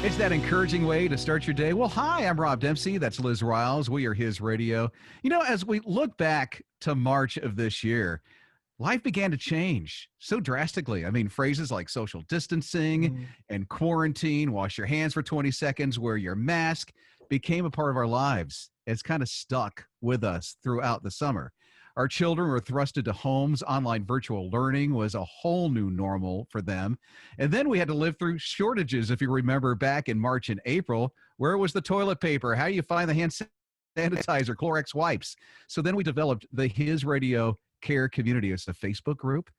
It's that encouraging way to start your day. Well, hi, I'm Rob Dempsey. That's Liz Riles. We are His Radio. As we look back to March of this year, life began to change so drastically. I mean, phrases like social distancing Mm. and quarantine, wash your hands for 20 seconds, wear your mask, became a part of our lives. It's kind of stuck with us throughout the summer. Our children were thrusted to homes. Online virtual learning was a whole new normal for them. And then we had to live through shortages, if you remember back in March and April. Where was the toilet paper? How do you find the hand sanitizer, Clorox wipes? So then we developed the His Radio Care Community as a Facebook group.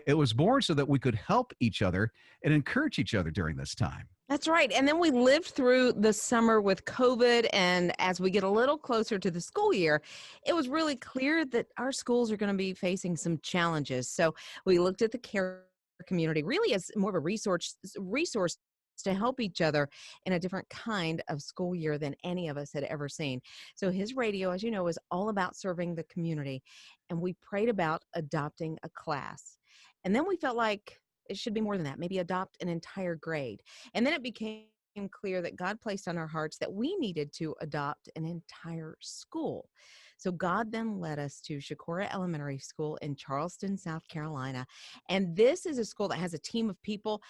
It was born so that we could help each other and encourage each other during this time. That's right. And then we lived through the summer with COVID. And as we get a little closer to the school year, it was really clear that our schools are going to be facing some challenges. So we looked at the care community really as more of a resource to help each other in a different kind of school year than any of us had ever seen. So his radio, as you know, is all about serving the community. And we prayed about adopting a class. And then we felt like it should be more than that, maybe adopt an entire grade. And then it became clear that God placed on our hearts that we needed to adopt an entire school. So God then led us to Shakora Elementary School in Charleston, South Carolina. And this is a school that has a team of people.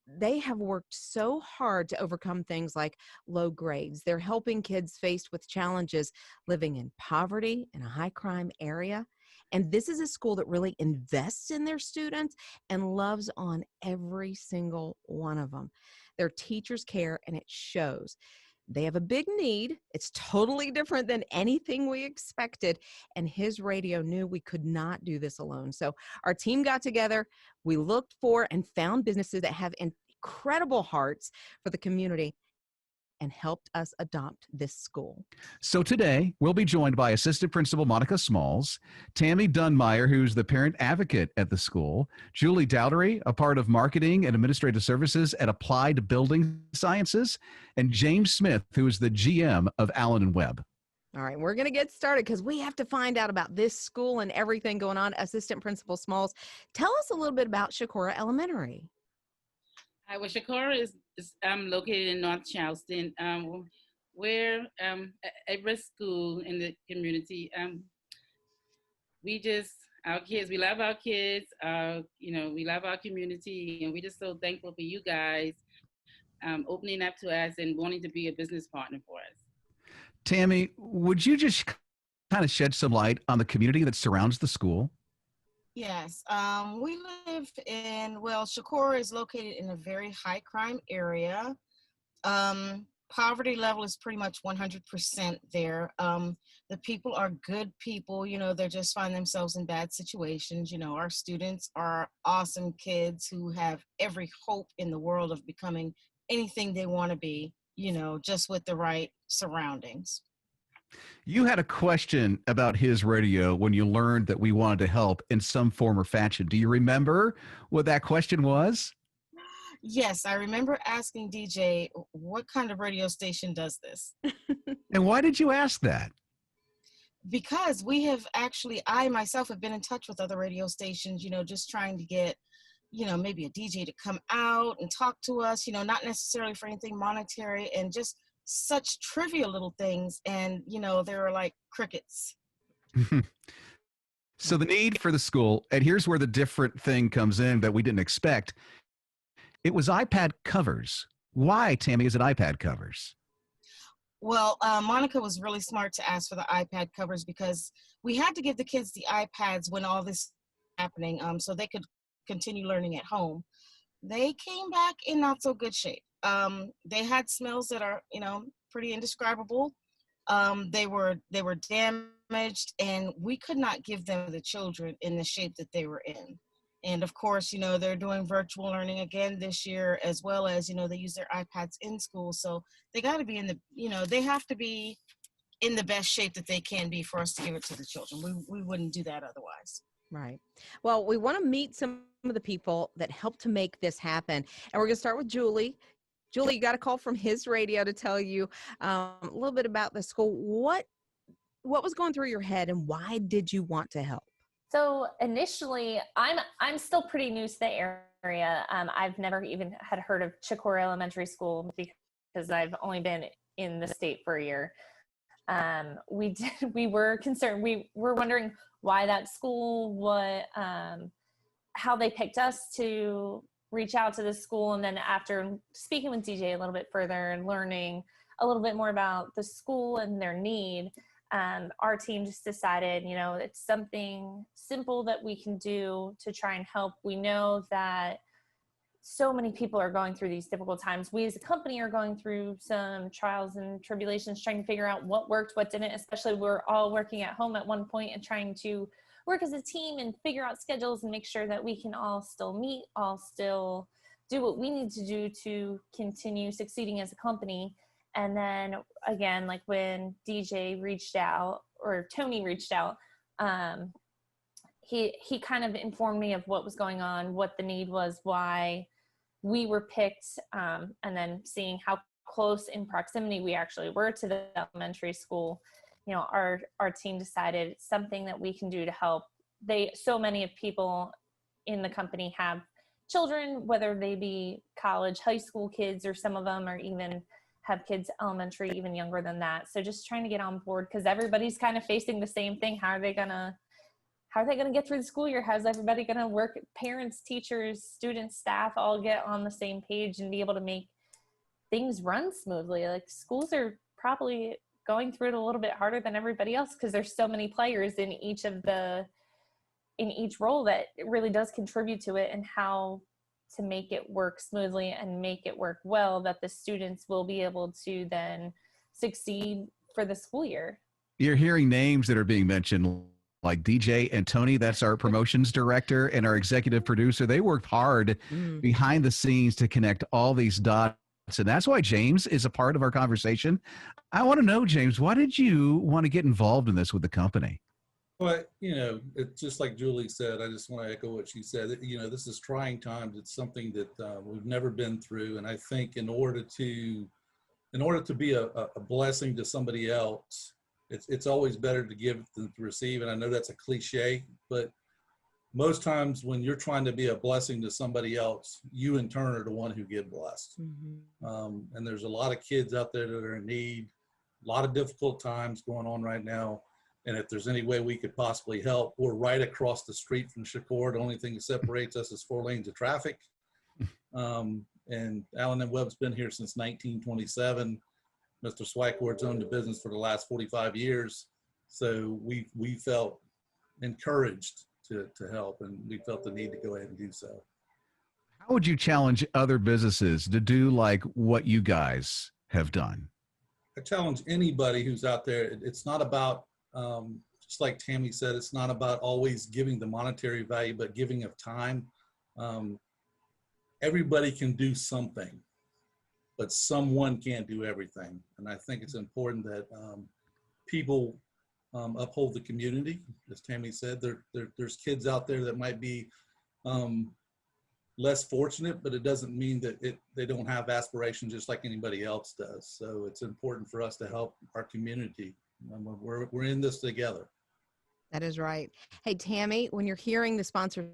They have worked so hard to overcome things like low grades. They're helping kids faced with challenges living in poverty in a high crime area. And this is a school that really invests in their students and loves on every single one of them. Their teachers care, and it shows. They have a big need. It's totally different than anything we expected. And his radio knew we could not do this alone. So our team got together. We looked for and found businesses that have incredible hearts for the community and helped us adopt this school. So today, we'll be joined by Assistant Principal Monica Smalls, Tammy Dunmeyer, who's the parent advocate at the school, Julie Dowdery, a part of Marketing and Administrative Services at Applied Building Sciences, and James Smith, who is the GM of Allen and Webb. All right, we're going to get started because we have to find out about this school and everything going on. Assistant Principal Smalls, tell us a little bit about Shakora Elementary. Hi, well, Shakora is located in North Charleston. We're every school in the community. Our kids, we love our kids. We love our community, and we're just so thankful for you guys opening up to us and wanting to be a business partner for us. Tammy, would you just kind of shed some light on the community that surrounds the school? Yes, we live Shakora is located in a very high crime area. Poverty level is pretty much 100% there. The people are good people, they just find themselves in bad situations. Our students are awesome kids who have every hope in the world of becoming anything they want to be, just with the right surroundings. You had a question about his radio when you learned that we wanted to help in some form or fashion. Do you remember what that question was? Yes, I remember asking DJ, what kind of radio station does this? And why did you ask that? Because I myself have been in touch with other radio stations, just trying to get, maybe a DJ to come out and talk to us, not necessarily for anything monetary, and just such trivial little things, and they were like crickets. So the need for the school, and here's where the different thing comes in that we didn't expect. It was iPad covers. Why, Tammy, is it iPad covers? Well, Monica was really smart to ask for the iPad covers because we had to give the kids the iPads when all this was happening, so they could continue learning at home. They came back in not so good shape. They had smells that are, pretty indescribable. They were damaged, and we could not give them the children in the shape that they were in. And of course, they're doing virtual learning again this year, as well as, they use their iPads in school. So they got to be they have to be in the best shape that they can be for us to give it to the children. We wouldn't do that otherwise. Right. Well, we want to meet some of the people that helped to make this happen. And we're going to start with Julie. Julie, you got a call from his radio to tell you a little bit about the school. What was going through your head, and why did you want to help? So initially, I'm still pretty new to the area. I've never even had heard of Shakora Elementary School because I've only been in the state for a year. We were concerned. We were wondering why that school, how they picked us to reach out to the school. And then after speaking with DJ a little bit further and learning a little bit more about the school and their need, our team just decided, it's something simple that we can do to try and help. We know that so many people are going through these difficult times. We as a company are going through some trials and tribulations, trying to figure out what worked, what didn't, especially we're all working at home at one point and trying to work as a team and figure out schedules and make sure that we can all still meet, all still do what we need to do to continue succeeding as a company. And then again, like when DJ reached out, or Tony reached out, he kind of informed me of what was going on, what the need was, why we were picked, and then seeing how close in proximity we actually were to the elementary school. Our team decided it's something that we can do to help. So many of people in the company have children, whether they be college, high school kids, or some of them are even have kids elementary, even younger than that. So just trying to get on board, because everybody's kind of facing the same thing. How are they gonna get through the school year? How's everybody gonna work? Parents, teachers, students, staff all get on the same page and be able to make things run smoothly. Like schools are probably going through it a little bit harder than everybody else, because there's so many players in each role that it really does contribute to it, and how to make it work smoothly and make it work well, that the students will be able to then succeed for the school year. You're hearing names that are being mentioned, like DJ and Tony. That's our promotions director and our executive producer. They worked hard behind the scenes to connect all these dots. And that's why James is a part of our conversation. I want to know, James, why did you want to get involved in this with the company? But, it's just like Julie said, I just want to echo what she said. This is trying times. It's something that we've never been through. And I think in order to be a blessing to somebody else, it's always better to give than to receive. And I know that's a cliche, but most times when you're trying to be a blessing to somebody else, you in turn are the one who get blessed. And there's a lot of kids out there that are in need, a lot of difficult times going on right now. And if there's any way we could possibly help, we're right across the street from Shakur. The only thing that separates us is 4 lanes of traffic. And Allen and Webb's been here since 1927. Mr. Swicort's owned the business for the last 45 years. So we felt encouraged to help, and we felt the need to go ahead and do so. How would you challenge other businesses to do like what you guys have done? I challenge anybody who's out there. It's not about, just like Tammy said, it's not about always giving the monetary value, but giving of time. Everybody can do something, but someone can't do everything. And I think it's important that people uphold the community. As Tammy said, there's kids out there that might be less fortunate, but it doesn't mean that they don't have aspirations just like anybody else does. So it's important for us to help our community. We're in this together. That is right. Hey, Tammy, when you're hearing the sponsors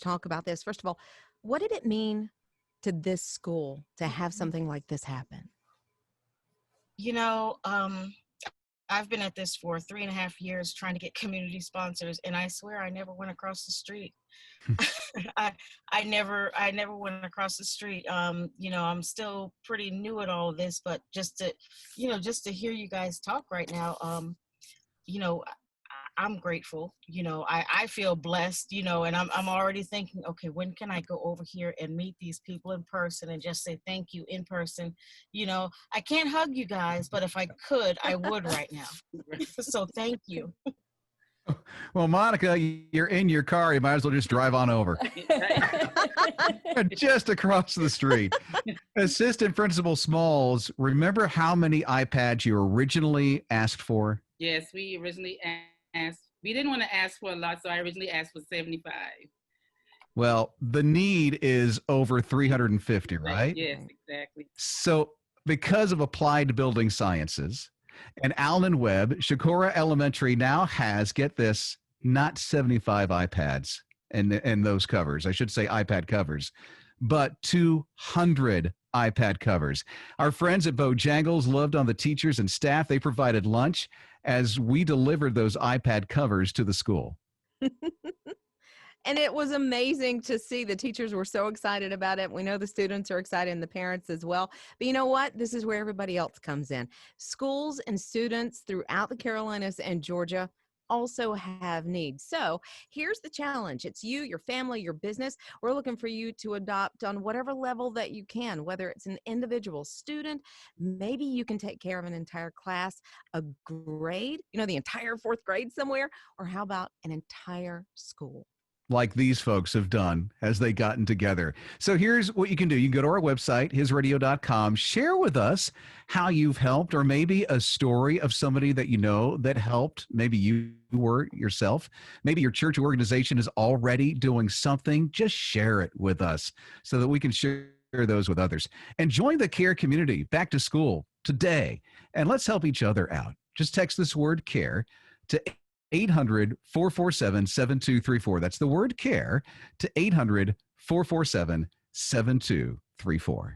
talk about this, first of all, what did it mean to this school to have something like this happen? I've been at this for 3.5 years trying to get community sponsors, and I swear I never went across the street. I never went across the street. I'm still pretty new at all of this, but just to hear you guys talk right now, I'm grateful. I feel blessed, and I'm already thinking, okay, when can I go over here and meet these people in person and just say thank you in person? I can't hug you guys, but if I could, I would right now. So thank you. Well, Monica, you're in your car. You might as well just drive on over. Just across the street. Assistant Principal Smalls, remember how many iPads you originally asked for? Yes, we originally asked. We didn't want to ask for a lot, so I originally asked for 75. Well, the need is over 350, right? Yes, exactly. So because of Applied Building Sciences and Allen Webb, Shakura Elementary now has, get this, not 75 iPads and those covers. I should say iPad covers, but 200 iPad covers. Our friends at Bojangles loved on the teachers and staff. They provided lunch as we delivered those iPad covers to the school. And it was amazing to see. The teachers were so excited about it. We know the students are excited and the parents as well. But you know what? This is where everybody else comes in. Schools and students throughout the Carolinas and Georgia also have needs. So here's the challenge. It's you, your family, your business. We're looking for you to adopt on whatever level that you can, whether it's an individual student, maybe you can take care of an entire class, a grade, the entire fourth grade somewhere, or how about an entire school? Like these folks have done as they gotten together. So here's what you can do. You can go to our website, hisradio.com, share with us how you've helped, or maybe a story of somebody that you know that helped. Maybe you were yourself. Maybe your church organization is already doing something. Just share it with us so that we can share those with others. And join the CARE community back to school today. And let's help each other out. Just text this word CARE to 800-447-7234. That's the word CARE to 800-447-7234.